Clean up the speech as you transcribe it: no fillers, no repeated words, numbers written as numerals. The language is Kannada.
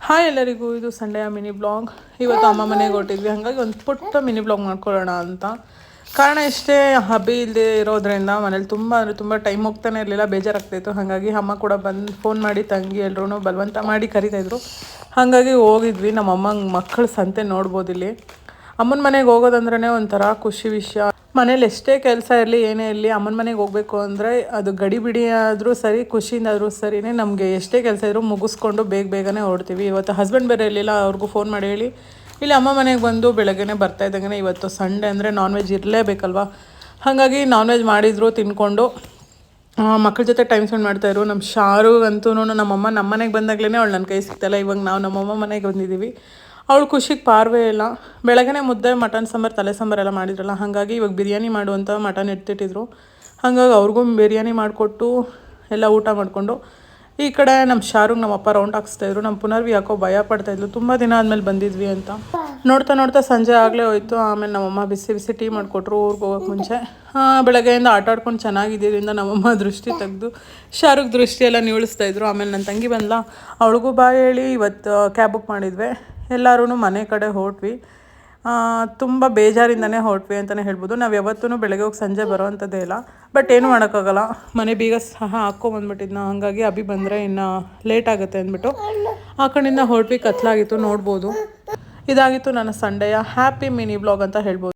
ಹಾಯ್ ಎಲ್ಲರಿಗೂ, ಇದು ಸಂಡೆಯ ಮಿನಿ ಬ್ಲಾಗ್. ಇವತ್ತು ಅಮ್ಮ ಮನೆಗೆ ಹೊರಟಿದ್ವಿ, ಹಾಗಾಗಿ ಒಂದು ಪುಟ್ಟ ಮಿನಿ ಬ್ಲಾಗ್ ಮಾಡ್ಕೊಳ್ಳೋಣ ಅಂತ. ಕಾರಣ ಇಷ್ಟೇ, ಹಬ್ಬಿ ಇಲ್ಲದೆ ಇರೋದ್ರಿಂದ ಮನೇಲಿ ತುಂಬ ಟೈಮ್ ಹೋಗ್ತಾನೆ ಇರಲಿಲ್ಲ, ಬೇಜಾರಾಗ್ತಾಯಿತ್ತು. ಹಾಗಾಗಿ ಅಮ್ಮ ಕೂಡ ಬಂದು ಫೋನ್ ಮಾಡಿ ತಂಗಿ ಎಲ್ಲರೂ ಬಲವಂತ ಮಾಡಿ ಕರಿತಾಯಿದ್ರು. ಹಾಗಾಗಿ ಹೋಗಿದ್ವಿ. ನಮ್ಮಮ್ಮಂಗೆ ಮಕ್ಕಳ ಸಂತೆ ನೋಡ್ಬೋದು ಇಲ್ಲಿ. ಅಮ್ಮನ ಮನೆಗೆ ಹೋಗೋದಂದ್ರೇ ಒಂಥರ ಖುಷಿ ವಿಷಯ. ಮನೇಲಿ ಎಷ್ಟೇ ಕೆಲಸ ಇರಲಿ ಏನೇ ಇರಲಿ, ಅಮ್ಮನ ಮನೆಗೆ ಹೋಗಬೇಕು ಅಂದರೆ ಅದು ಗಡಿಬಿಡಿ ಆದರೂ ಸರಿ, ಖುಷಿಯಿಂದ ಆದರೂ ಸರಿನೇ, ನಮಗೆ ಎಷ್ಟೇ ಕೆಲಸ ಇದ್ರೂ ಮುಗಿಸ್ಕೊಂಡು ಬೇಗನೆ ಹೊರಡ್ತೀವಿ. ಇವತ್ತು ಹಸ್ಬೆಂಡ್ ಬೇರೆ ಇರಲಿಲ್ಲ, ಅವ್ರಿಗೂ ಫೋನ್ ಮಾಡಿ ಹೇಳಿ ಇಲ್ಲಿ ಅಮ್ಮ ಮನೆಗೆ ಬಂದು ಬೆಳಗ್ಗೆನೇ ಬರ್ತಾಯಿದ್ದಂಗೆ ಇವತ್ತು ಸಂಡೇ ಅಂದರೆ ನಾನ್ ವೆಜ್ ಇರಲೇಬೇಕಲ್ವ. ಹಾಗಾಗಿ ನಾನ್ ವೆಜ್ ಮಾಡಿದ್ರು, ತಿನ್ಕೊಂಡು ಮಕ್ಕಳ ಜೊತೆ ಟೈಮ್ ಸ್ಪೆಂಡ್ ಮಾಡ್ತಾಯಿದ್ರು. ನಮ್ಮ ಶಾರುಗಂತೂ ನಮ್ಮಮ್ಮ ನಮ್ಮ ಮನೆಗೆ ಬಂದಾಗಲೇ ಅವಳು ನನ್ನ ಕೈ ಸಿಗ್ತಾಯಿಲ್ಲ. ಇವಾಗ ನಾವು ನಮ್ಮಮ್ಮ ಮನೆಗೆ ಬಂದಿದ್ದೀವಿ. ಅವಳು ಖುಷಿಗೆ ಪಾರ್ವೇ ಇಲ್ಲ. ಬೆಳಗ್ಗೆ ಮುದ್ದೆ, ಮಟನ್ ಸಾಂಬಾರು, ತಲೆ ಸಾಂಬಾರು ಎಲ್ಲ ಮಾಡಿದ್ರಲ್ಲ, ಹಾಗಾಗಿ ಇವಾಗ ಬಿರಿಯಾನಿ ಮಾಡುವಂಥ ಮಟನ್ ಎತ್ತಿಟ್ಟಿದ್ರು. ಹಾಗಾಗಿ ಅವ್ರಿಗೂ ಬಿರಿಯಾನಿ ಮಾಡಿಕೊಟ್ಟು ಎಲ್ಲ ಊಟ ಮಾಡಿಕೊಂಡು ಈ ಕಡೆ ನಮ್ಮ ಶಾರುಗ್ ನಮ್ಮಪ್ಪ ರೌಂಡ್ ಹಾಕ್ಸ್ತಾಯಿದ್ರು. ನಮ್ಮ ಪುನರ್ವಿ ಯಾಕೋ ಭಯ ಪಡ್ತಾಯಿದ್ಲು, ತುಂಬ ದಿನ ಆದಮೇಲೆ ಬಂದಿದ್ವಿ ಅಂತ. ನೋಡ್ತಾ ಸಂಜೆ ಆಗಲೇ ಹೋಯ್ತು. ಆಮೇಲೆ ನಮ್ಮಮ್ಮ ಬಿಸಿ ಟೀ ಮಾಡಿಕೊಟ್ರು ಊರಿಗೆ ಹೋಗೋಕ್ಕೆ ಮುಂಚೆ. ಬೆಳಗ್ಗೆಯಿಂದ ಆಟ ಆಡ್ಕೊಂಡು ಚೆನ್ನಾಗಿದ್ದರಿಂದ ನಮ್ಮಮ್ಮ ದೃಷ್ಟಿ ತೆಗೆದು ಶಾರುಗ್ ದೃಷ್ಟಿ ಎಲ್ಲ ನಿವಳಿಸ್ತಾಯಿದ್ರು. ಆಮೇಲೆ ನನ್ನ ತಂಗಿ ಬಂದಲ, ಅವಳಿಗೂ ಬಾಯ್ ಹೇಳಿ ಇವತ್ತು ಕ್ಯಾಬ್ ಬುಕ್ ಮಾಡಿದ್ವಿ. ಎಲ್ಲರೂ ಮನೆ ಕಡೆ ಹೊರಟ್ವಿ. ತುಂಬ ಬೇಜಾರಿಂದನೇ ಹೊರಟ್ವಿ ಅಂತಲೇ ಹೇಳ್ಬೋದು. ನಾವು ಯಾವತ್ತೂ ಬೆಳಗ್ಗೆ ಹೋಗಿ ಸಂಜೆ ಬರೋವಂಥದ್ದೇ ಇಲ್ಲ. ಬಟ್ ಏನೂ ಮಾಡೋಕ್ಕಾಗಲ್ಲ, ಮನೆ ಬೀಗ ಸಹ ಹಾಕ್ಕೊಂಬಂದ್ಬಿಟ್ಟಿದ್ನ. ಹಾಗಾಗಿ ಅಭಿ ಬಂದರೆ ಇನ್ನು ಲೇಟ್ ಆಗುತ್ತೆ ಅಂದ್ಬಿಟ್ಟು ಆ ಕಡೆಯಿಂದ ಹೊರಟ್ವಿ. ಕತ್ಲಾಗಿತ್ತು, ನೋಡ್ಬೋದು. ಇದಾಗಿತ್ತು ನನ್ನ ಸಂಡೆಯ ಹ್ಯಾಪಿ ಮಿನಿ ಬ್ಲಾಗ್ ಅಂತ ಹೇಳ್ಬೋದು.